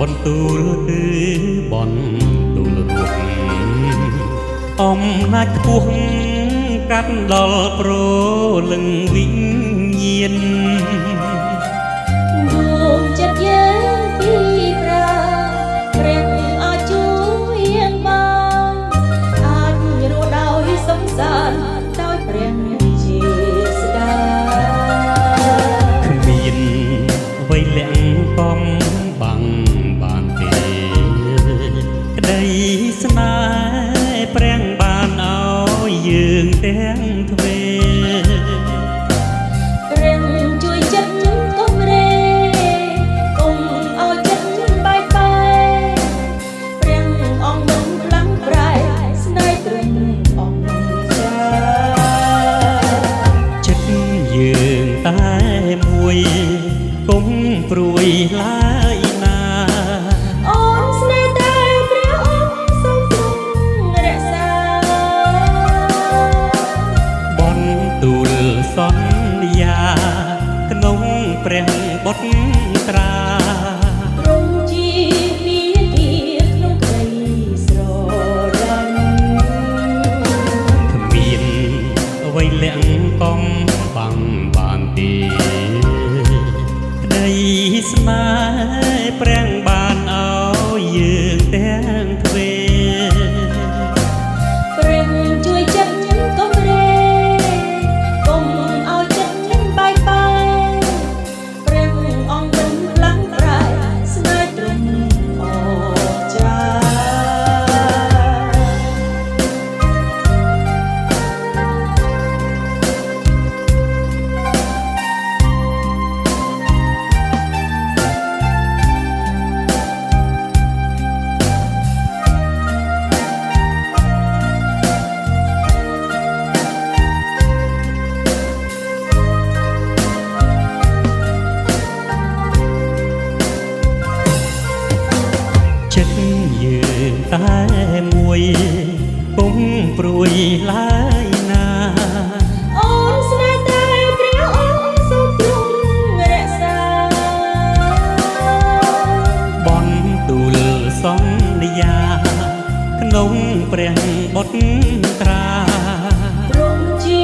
បន្ទូលគឺបន្ទូលរូបអំណាចខ្ពស់កាត់ដល់ប្រលឹងវិញ្ញាណដួងចិត្តយើងពីប្រាព្រះអាចជួយយើងបានអាចរស់ដោយសំសានដោយព្រះជាស្ដាគ្មានអ្វីលាក់កំបាំងបានទេក្តីស្នេហ៍ព្រះបានឲ្យយើងទាំងទ្វេព្រះជួយចិត្តកុំរេកុំឲ្យចិត្តបែកបែកព្រះអង្គមិនផ្លាំងប្រែស្នេហ៍ទ្រង់អង្គចាចិត្តយើងតែមួយកុំព្រួយឡើយណាអូនស្នេហ៍តែព្រះអង្គសូមទ្រង់រក្សាបន្ទូលសន្យាក្នុងព្រះបុត្រាទ្រង់ជាមាទាក្នុងក្តីស្រឡាញ់គ្មានអ្វីលាក់កំបាំងបានទេក្តីស្នេហ៍ព្រះបានឲ្យយើងទាំងទ្វេព្រះជួយចិត្តកុំរេកុំឲ្យចិត្តបែកបែកព្រះអង្គមិនផ្លាំងប្រែស្នេហ៍ទ្រង់អស្ចារ្យចិត្តយើងតែមួយកុំព្រួយឡើយណាអូនស្នេហ៍តែព្រះអង្គសូមទ្រង់រក្សាបន្ទូលសន្យាក្នុងព្រះបុត្រាទ្រង់ជា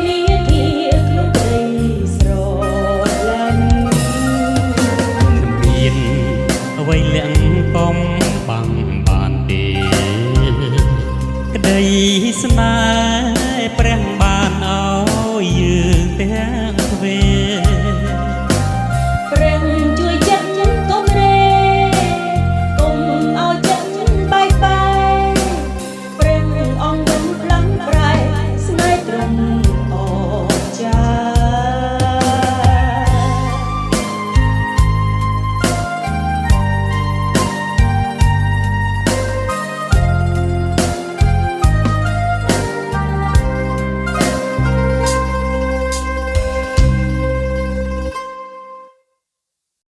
មាទាក្នុងក្តីស្រឡាញ់គ្មានអ្វីលាក់កំបាំងបានទេក្តីស្នេហ៍ព្រះបានឲ្យយើងទាំងទ្វេ